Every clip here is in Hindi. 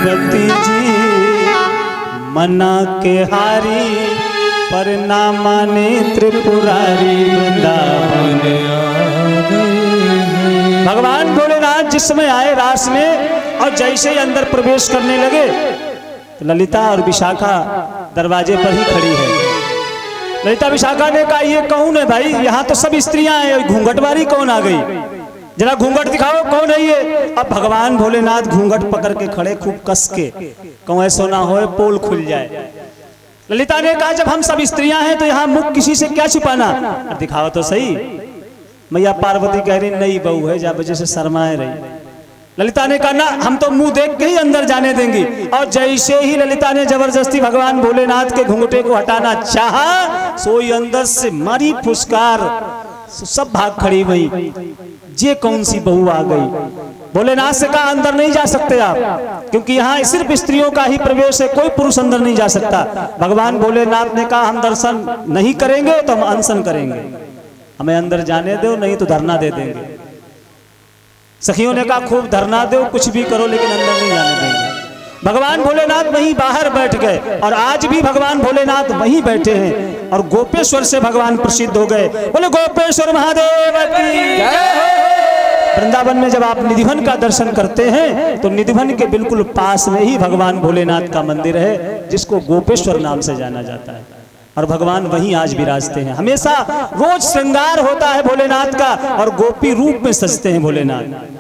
पार्वती जी मना के हारी पर ना माने त्रिपुरारी वृंदावन। भगवान भोलेनाथ जिस समय आए रास में और जैसे ही अंदर प्रवेश करने लगे तो ललिता और विशाखा दरवाजे पर ही खड़ी है। ललिता विशाखा ने कहा ये कौन है भाई, यहाँ तो सब स्त्रियां हैं, घूंघटवारी कौन आ गई, जरा घूंघट दिखाओ कौन है ये। अब भगवान भोलेनाथ घूंघट पकड़ के खड़े खूब कस के, कहूँ ऐसा ना हो पोल खुल जाए। ललिता ने कहा जब हम सब स्त्रियां हैं तो यहाँ मुख किसी से क्या छिपाना, दिखाओ तो सही। मैया पार्वती कह रही नई बहू है, जा वजह से शर्माए रही। ललिता ने कहा ना हम तो मुंह देख के ही अंदर जाने देंगी। और जैसे ही ललिता ने जबरदस्ती भगवान भोलेनाथ के घूंघटे को हटाना चाहा, सोई अंदर से मारी फुसकार, सब भाग खड़ी हुई। ये कौन सी बहू आ गई। भोलेनाथ से कहा अंदर नहीं जा सकते आप, क्योंकि यहाँ सिर्फ स्त्रियों का ही प्रवेश है, कोई पुरुष अंदर नहीं जा सकता। भगवान भोलेनाथ ने कहा हम दर्शन नहीं करेंगे तो हम अनशन करेंगे, हमें अंदर जाने दो नहीं तो धरना दे देंगे। सखियों ने कहा खूब धरना दो, कुछ भी करो लेकिन अंदर नहीं जाने देंगे। भगवान भोलेनाथ वहीं बाहर बैठ गए और आज भी भगवान भोलेनाथ वहीं बैठे हैं और गोपेश्वर से भगवान प्रसिद्ध हो गए। बोले गोपेश्वर महादेव की जय। वृंदावन में जब आप निधिवन का दर्शन करते हैं तो निधिवन के बिल्कुल पास में ही भगवान भोलेनाथ का मंदिर है, जिसको गोपेश्वर नाम से जाना जाता है। और भगवान वहीं आज विराजते हैं। हमेशा रोज श्रृंगार होता है भोलेनाथ का और गोपी रूप में सजते हैं भोलेनाथ।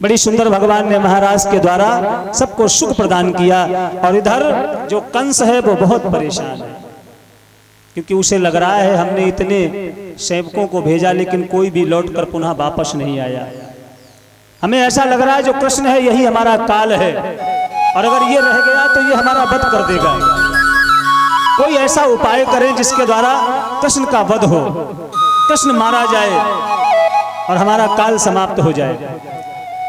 बड़ी सुंदर भगवान ने महाराज के द्वारा सबको सुख प्रदान किया। और इधर जो कंस है वो बहुत परेशान है, क्योंकि उसे लग रहा है हमने इतने सेवकों को भेजा लेकिन कोई भी लौटकर पुनः वापस नहीं आया। हमें ऐसा लग रहा है जो कृष्ण है यही हमारा काल है, और अगर ये रह गया तो ये हमारा वध कर देगा। कोई ऐसा उपाय करें जिसके द्वारा कृष्ण का वध हो, कृष्ण मारा जाए और हमारा काल समाप्त हो जाए।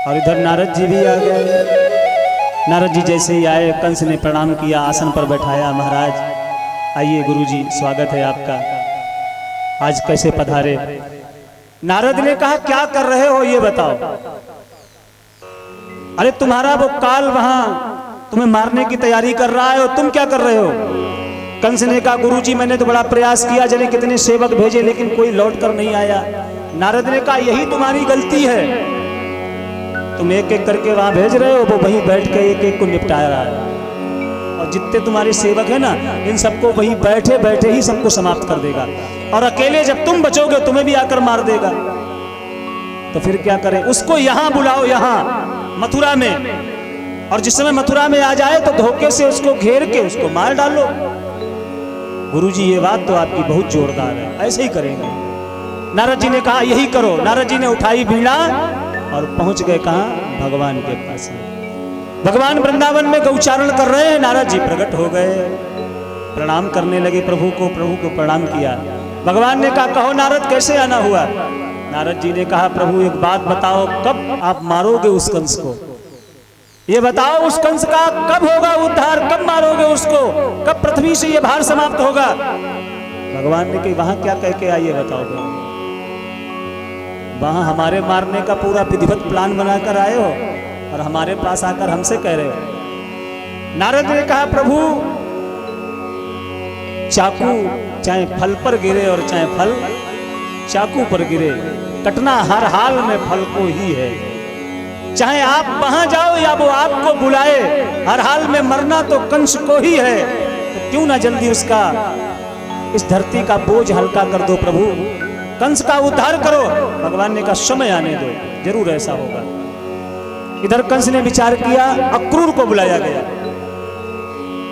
और इधर नारद जी भी आ गए। नारद जी जैसे ही आए कंस ने प्रणाम किया, आसन पर बैठाया। महाराज आइए गुरुजी स्वागत है आपका, आज कैसे पधारे। नारद ने कहा क्या कर रहे हो ये बताओ। अरे तुम्हारा वो काल वहां तुम्हें मारने की तैयारी कर रहा है और तुम क्या कर रहे हो। कंस ने कहा गुरुजी मैंने तो बड़ा प्रयास किया, जने कितने सेवक भेजे लेकिन कोई लौट कर नहीं आया। नारद ने कहा यही तुम्हारी गलती है, तुम एक एक करके वहां भेज रहे हो, वो वहीं बैठ के एक एक को निपटा रहा है। और जितने तुम्हारे सेवक है ना इन सबको वहीं बैठे बैठे ही सबको समाप्त कर देगा, और अकेले जब तुम बचोगे तुम्हें भी आकर मार देगा। तो फिर क्या करें, उसको यहां बुलाओ, यहां मथुरा में, और जिस समय मथुरा में आ जाए तो धोखे से उसको घेर के उसको मार डालो। गुरुजी ये बात तो आपकी बहुत जोरदार है, ऐसे ही करेंगे। नारद जी ने कहा यही करो। नारद जी ने उठाई वीणा और पहुंच गए कहां, भगवान के पास। भगवान वृंदावन में गौचारण कर रहे हैं, नारद जी प्रकट हो गए, प्रणाम करने लगे प्रभु को प्रणाम किया। भगवान ने कहा कहो नारद कैसे आना हुआ। नारद जी ने कहा प्रभु एक बात बताओ, कब आप मारोगे उस कंस को, ये बताओ उस कंस का कब होगा उद्धार, कब मारोगे उसको, कब पृथ्वी से ये भार समाप्त होगा। भगवान ने कहा वहां क्या कह के आइए बताओ। वहां हमारे मारने का पूरा विधिवत प्लान बनाकर आए हो और हमारे पास आकर हमसे कह रहे हो। नारद ने कहा प्रभु चाकू चाहे फल पर गिरे और चाहे फल चाकू पर गिरे, कटना हर हाल में फल को ही है। चाहे आप वहां जाओ या वो आपको बुलाए, हर हाल में मरना तो कंस को ही है। तो क्यों ना जल्दी उसका इस धरती का बोझ हल्का कर दो प्रभु, कंस का उद्धार करो। भगवान ने कहा समय आने दो, जरूर ऐसा होगा। इधर कंस ने विचार किया, अक्रूर को बुलाया गया,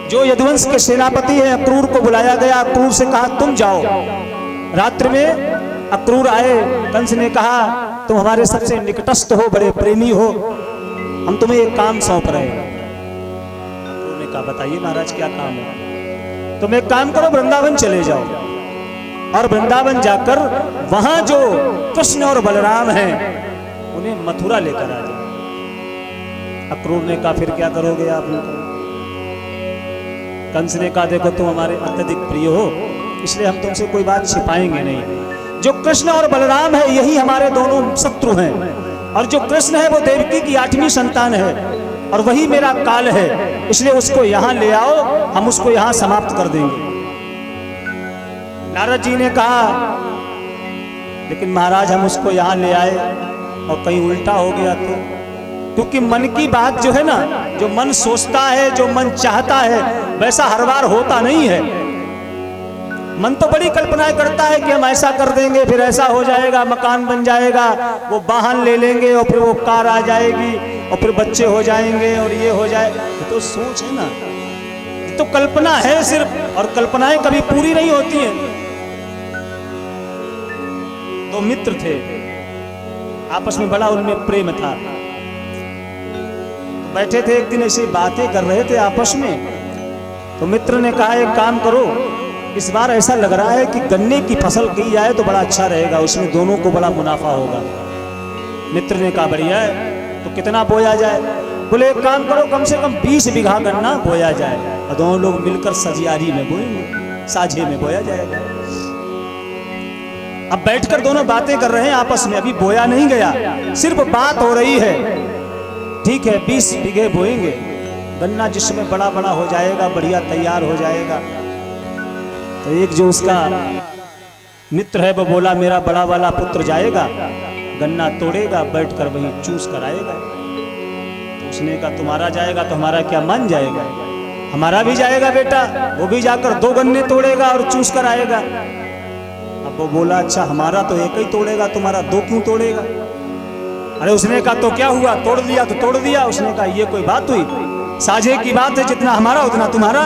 जो यदुवंश के सेनापति है अक्रूर को बुलाया गया। अक्रूर से कहा तुम जाओ। रात्रि में अक्रूर आए, कंस ने कहा तुम हमारे सबसे निकटस्थ हो, बड़े प्रेमी हो, हम तुम्हें एक काम सौंप रहे हैं। अक्रूर ने कहा बताइए महाराज क्या काम है। तुम एक काम करो, वृंदावन चले जाओ और वृंदावन जाकर वहां जो कृष्ण और बलराम हैं उन्हें मथुरा लेकर आ जाओ। अक्रूर ने कहा फिर क्या करोगे आप लोग। कंस ने कहा देखो तुम हमारे अत्यधिक प्रिय हो, इसलिए हम तुमसे कोई बात छिपाएंगे नहीं। जो कृष्ण और बलराम है यही हमारे दोनों शत्रु हैं, और जो कृष्ण है वो देवकी की 8वीं संतान है और वही मेरा काल है, इसलिए उसको यहाँ ले आओ, हम उसको यहाँ समाप्त कर देंगे। नारद जी ने कहा लेकिन महाराज हम उसको यहाँ ले आए और कहीं उल्टा हो गया तो, क्योंकि मन की बात जो है ना, जो मन सोचता है, जो मन चाहता है, वैसा हर बार होता नहीं है। मन तो बड़ी कल्पनाएं करता है कि हम ऐसा कर देंगे, फिर ऐसा हो जाएगा, मकान बन जाएगा, वो वाहन ले लेंगे और फिर वो कार आ जाएगी और फिर बच्चे हो जाएंगे और ये हो जाए। तो सोच है ना, तो कल्पना है सिर्फ, और कल्पनाएं कभी पूरी नहीं होती हैं। दो मित्र थे, आपस में बड़ा उनमें प्रेम था। बैठे थे एक दिन ऐसी बातें कर रहे थे आपस में, तो मित्र ने कहा एक काम करो, इस बार ऐसा लग रहा है कि गन्ने की फसल की जाए तो बड़ा अच्छा रहेगा, उसमें दोनों को बड़ा मुनाफा होगा। मित्र ने कहा बढ़िया है, तो कितना बोया जाए? बोले एक काम करो, कम से कम 20 बीघा गन्ना बोया जाए और दोनों लोग मिलकर सजियारी में बोएंगे, साझे में बोया जाएगा। अब बैठकर दोनों बातें कर रहे हैं आपस में, अभी बोया नहीं गया, सिर्फ बात हो रही है। ठीक है 20 बीघे बोएंगे, गन्ना जिसमें बड़ा बड़ा हो जाएगा, बढ़िया तैयार हो जाएगा। तो एक जो उसका मित्र है वो बोला मेरा बड़ा वाला पुत्र जाएगा, गन्ना तोड़ेगा, बैठकर वहीं चूस कर आएगा। तो उसने कहा तुम्हारा जाएगा तो हमारा क्या मान जाएगा? हमारा भी जाएगा बेटा, वो भी जाकर 2 गन्ने तोड़ेगा और चूस कर आएगा। अब वो बोला अच्छा हमारा तो एक ही तोड़ेगा, तुम्हारा 2 क्यों तोड़ेगा? अरे उसने कहा तो क्या हुआ, तोड़ दिया तो तोड़ दिया। उसने कहा ये कोई बात हुई, साझे की बात है, जितना हमारा उतना तुम्हारा।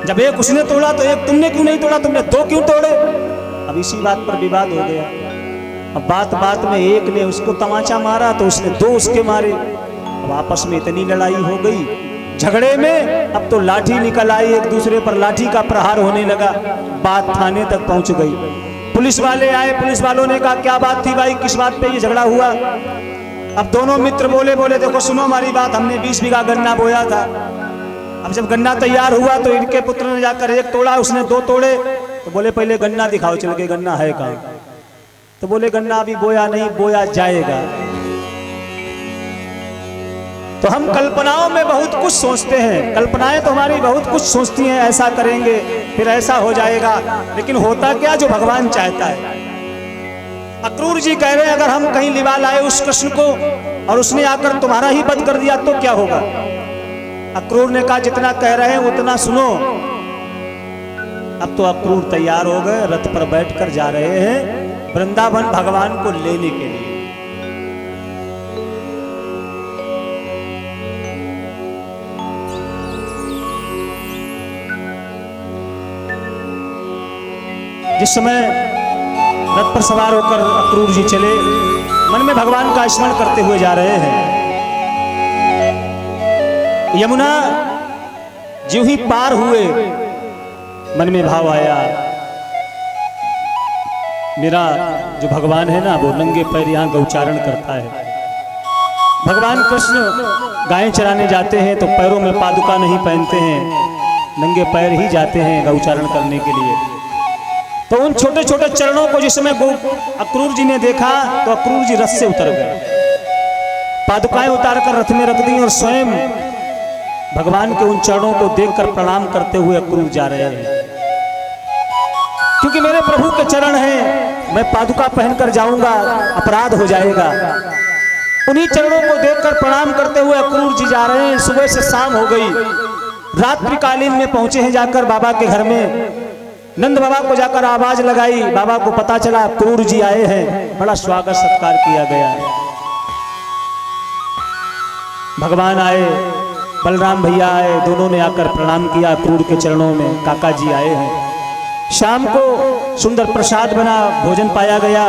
जब एक उसने तोड़ा तो एक तुमने क्यों नहीं तोड़ा, तुमने 2 क्यों तोड़े? अब इसी बात पर विवाद हो गया। अब बात बात में एक ने उसको तमाचा मारा तो उसने 2 उसके मारे। अब आपस में इतनी लड़ाई हो गई, झगड़े में अब तो लाठी निकल आई, एक दूसरे पर लाठी का प्रहार होने लगा। बात थाने तक पहुंच गई, पुलिस वाले आए, पुलिस वालों ने कहा क्या बात थी भाई, किस बात पे ये झगड़ा हुआ? अब दोनों मित्र बोले देखो सुनो हमारी बात, हमने 20 बीघा गन्ना बोया था। अब जब गन्ना तैयार हुआ तो इनके पुत्र ने जाकर 1 तोड़ा, उसने 2 तोड़े। तो बोले पहले गन्ना दिखाओ, चल के गन्ना है कहाँ? तो बोले गन्ना अभी बोया नहीं, बोया जाएगा। तो हम कल्पनाओं में बहुत कुछ सोचते हैं, कल्पनाएं तो हमारी बहुत कुछ सोचती हैं, ऐसा करेंगे फिर ऐसा हो जाएगा, लेकिन होता क्या जो भगवान चाहता है। अक्रूर जी कह रहे हैं अगर हम कहीं लिवा लाए उस कृष्ण को और उसने आकर तुम्हारा ही वध कर दिया तो क्या होगा? अक्रूर ने कहा जितना कह रहे हैं उतना सुनो। अब तो अक्रूर तैयार हो गए, रथ पर बैठकर जा रहे हैं वृंदावन भगवान को लेने के लिए। जिस समय रथ पर सवार होकर अक्रूर जी चले, मन में भगवान का स्मरण करते हुए जा रहे हैं। यमुना जो ही पार हुए, मन में भाव आया मेरा जो भगवान है ना वो नंगे पैर यहाँ गौचारण करता है। भगवान कृष्ण गायें चराने जाते हैं तो पैरों में पादुका नहीं पहनते हैं, नंगे पैर ही जाते हैं गौचारण करने के लिए। तो उन छोटे छोटे चरणों को जिस समय अक्रूर जी ने देखा तो अक्रूर जी रथ से उतर गए, पादुकाएं उतारकर रथ में रख दी और स्वयं भगवान के उन चरणों को देखकर प्रणाम करते हुए अक्रूर जा रहे हैं। क्योंकि मेरे प्रभु के चरण हैं, मैं पादुका पहनकर जाऊंगा अपराध हो जाएगा। उन्हीं चरणों को देखकर प्रणाम करते हुए अक्रूर जी जा रहे हैं। सुबह से शाम हो गई, रात्रिकालीन में पहुंचे हैं जाकर बाबा के घर में। नंद बाबा को जाकर आवाज लगाई, बाबा को पता चला अक्रूर जी आए हैं, बड़ा स्वागत सत्कार किया गया। भगवान आए, बलराम भैया आए, दोनों ने आकर प्रणाम किया अक्रूर के चरणों में। काका जी आए हैं। शाम को सुंदर प्रसाद बना, भोजन पाया गया।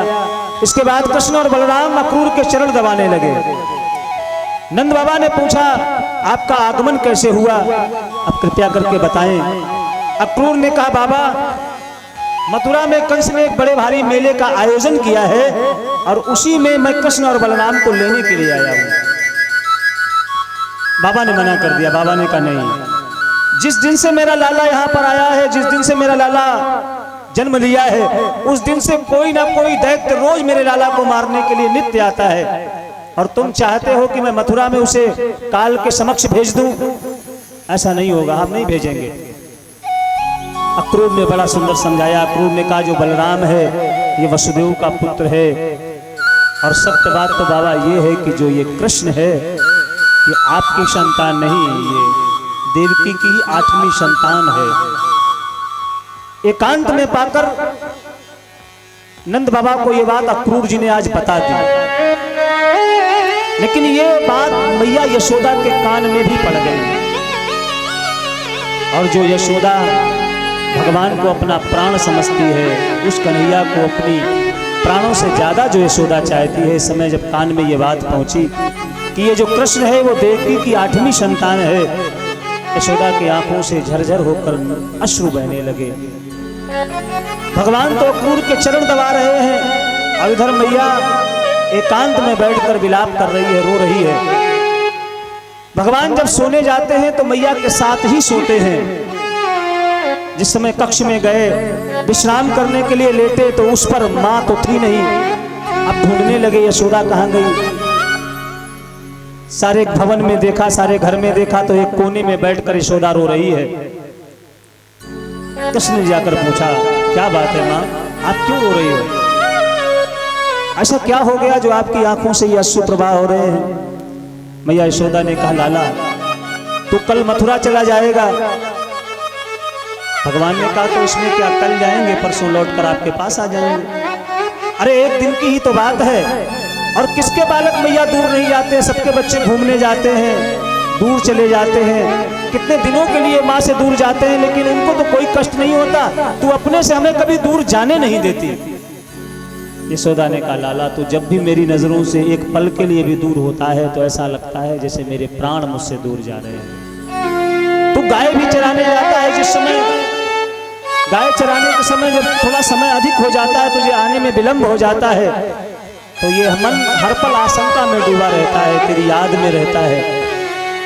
इसके बाद कृष्ण और बलराम अक्रूर के चरण दबाने लगे। नंद बाबा ने पूछा आपका आगमन कैसे हुआ, आप कृपया करके बताएं। अक्रूर ने कहा बाबा मथुरा में कंस ने एक बड़े भारी मेले का आयोजन किया है और उसी में मैं कृष्ण और बलराम को लेने के लिए आया हूं। बाबा ने मना कर दिया। बाबा ने कहा नहीं, जिस दिन से मेरा लाला यहाँ पर आया है, जिस दिन से मेरा लाला जन्म लिया है, उस दिन से कोई ना कोई दैत्य रोज मेरे लाला को मारने के लिए नित्य आता है। और तुम चाहते हो कि मैं मथुरा में उसे काल के समक्ष भेज दूं। ऐसा नहीं होगा, हम नहीं भेजेंगे। अक्रूर ने बड़ा सुंदर समझाया। अक्रूर ने कहा जो बलराम है ये वसुदेव का पुत्र है, और सत्य बात तो बाबा ये है कि जो ये कृष्ण है ये आपकी संतान नहीं, ये देवकी की 8वीं संतान है। एकांत में पाकर नंद बाबा को ये बात अक्रूर जी ने आज बता दी, लेकिन ये बात मैया यशोदा के कान में भी पड़ गई। और जो यशोदा भगवान को अपना प्राण समझती है, उस कन्हैया को अपनी प्राणों से ज्यादा जो यशोदा चाहती है, इस समय जब कान में ये बात पहुंची कि ये जो कृष्ण है वो देवकी की 8वीं संतान है, यशोदा की आंखों से झरझर होकर अश्रु बहने लगे। भगवान तो अक्रूर के चरण दबा रहे हैं और इधर मैया एकांत में बैठकर विलाप कर रही है, रो रही है। भगवान जब सोने जाते हैं तो मैया के साथ ही सोते हैं। जिस समय कक्ष में गए विश्राम करने के लिए लेटे तो उस पर मां तो थी नहीं। अब ढूंढने लगे यशोदा कहां गई। सारे भवन में देखा, सारे घर में देखा तो एक कोने में बैठकर यशोदा रो रही है। कृष्ण ने जाकर पूछा क्या बात है मां, आप क्यों रो रही हो? ऐसा क्या हो गया जो आपकी आंखों से ये अश्रु प्रवाह हो रहे हैं? मैया यशोदा ने कहा लाला तू कल मथुरा चला जाएगा। भगवान ने कहा तो इसमें क्या, कल जाएंगे, परसों लौटकर आपके पास आ जाएंगे। अरे एक दिन की ही तो बात है। और किसके बालक मैया दूर नहीं जाते, सबके बच्चे घूमने जाते हैं, दूर चले जाते हैं, कितने दिनों के लिए माँ से दूर जाते हैं, लेकिन उनको तो कोई कष्ट नहीं होता। तू अपने से हमें कभी दूर जाने नहीं देती। यशोदा ने कहा लाला तू जब भी मेरी नजरों से एक पल के लिए भी दूर होता है तो ऐसा लगता है जैसे मेरे प्राण मुझसे दूर जा रहे हैं। तू गाय भी चराने जाता है, जिस समय गाय चराने के समय जब थोड़ा समय अधिक हो जाता है, तुझे आने में विलंब हो जाता है, तो ये मन हर पल आशंका में डूबा रहता है, तेरी याद में रहता है।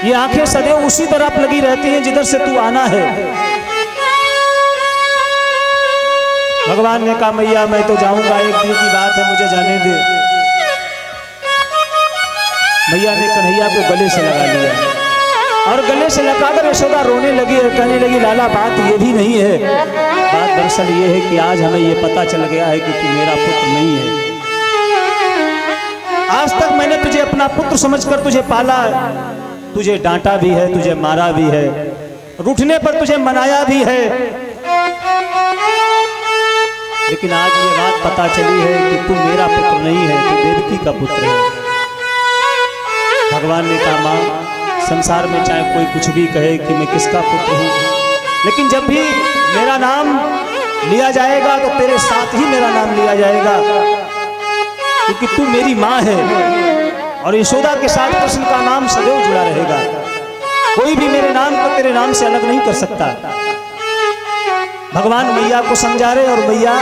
ये आंखें सदैव उसी तरफ लगी रहती हैं जिधर से तू आना है। भगवान ने कहा मैया मैं तो जाऊंगा, एक दिन की बात है, मुझे जाने दे। मैया ने कन्हैया को गले से लगा लिया और गले से लगाकर यशोदा रोने लगी और कहने लगी लाला बात ये भी नहीं है, बात दरअसल ये है कि आज हमें ये पता चल गया है कि तू मेरा पुत्र नहीं है। आज तक मैंने तुझे अपना पुत्र समझकर तुझे पाला, तुझे डांटा भी है, तुझे मारा भी है, रूठने पर तुझे मनाया भी है, लेकिन आज ये बात पता चली है कि तू मेरा पुत्र नहीं है, तू देवकी का पुत्र है। भगवान ने कहा मां संसार में चाहे कोई कुछ भी कहे कि मैं किसका पुत्र हूं, लेकिन जब भी मेरा नाम लिया जाएगा तो तेरे साथ ही मेरा नाम लिया जाएगा, क्योंकि तू मेरी माँ है। और यशोदा के साथ कृष्ण का नाम सदैव जुड़ा रहेगा। कोई भी मेरे नाम को तेरे नाम से अलग नहीं कर सकता। भगवान मैया को समझा रहे और मैया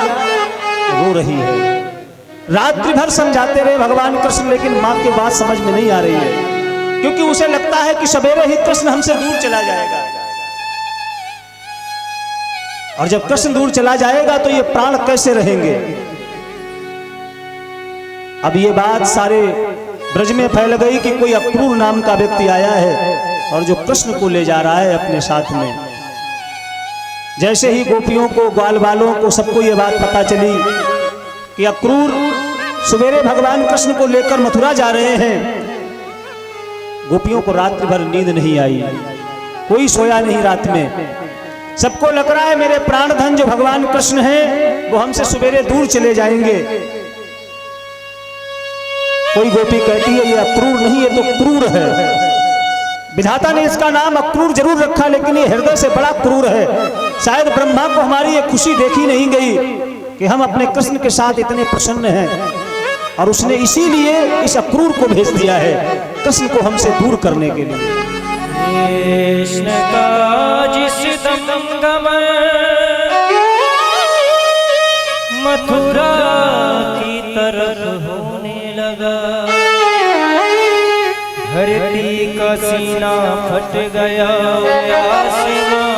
रो रही है। रात्रि भर समझाते रहे भगवान कृष्ण, लेकिन माँ की बात समझ में नहीं आ रही है, क्योंकि उसे लगता है कि सवेरे ही कृष्ण हमसे दूर चला जाएगा, और जब कृष्ण दूर चला जाएगा तो ये प्राण कैसे रहेंगे। अब ये बात सारे ब्रज में फैल गई कि कोई अक्रूर नाम का व्यक्ति आया है और जो कृष्ण को ले जा रहा है अपने साथ में। जैसे ही गोपियों को, ग्वाल बालों को, सबको ये बात पता चली कि अक्रूर सवेरे भगवान कृष्ण को लेकर मथुरा जा रहे हैं, गोपियों को रात्रि भर नींद नहीं आई, कोई सोया नहीं रात में। सबको लग रहा है मेरे प्राणधन जो भगवान कृष्ण हैं वो हमसे सवेरे दूर चले जाएंगे। कोई गोपी कहती है ये अक्रूर नहीं, ये तो क्रूर है। विधाता ने इसका नाम अक्रूर जरूर रखा, लेकिन ये हृदय से बड़ा क्रूर है। शायद ब्रह्मा को हमारी ये खुशी देखी नहीं गई कि हम अपने कृष्ण के साथ इतने प्रसन्न हैं, और उसने इसीलिए इस अक्रूर को भेज दिया है कृष्ण को हमसे दूर करने के लिए। कृष्ण का जिस दम मथुरा की तरफ होने लगा, धरती का सीना फट गया, आसमां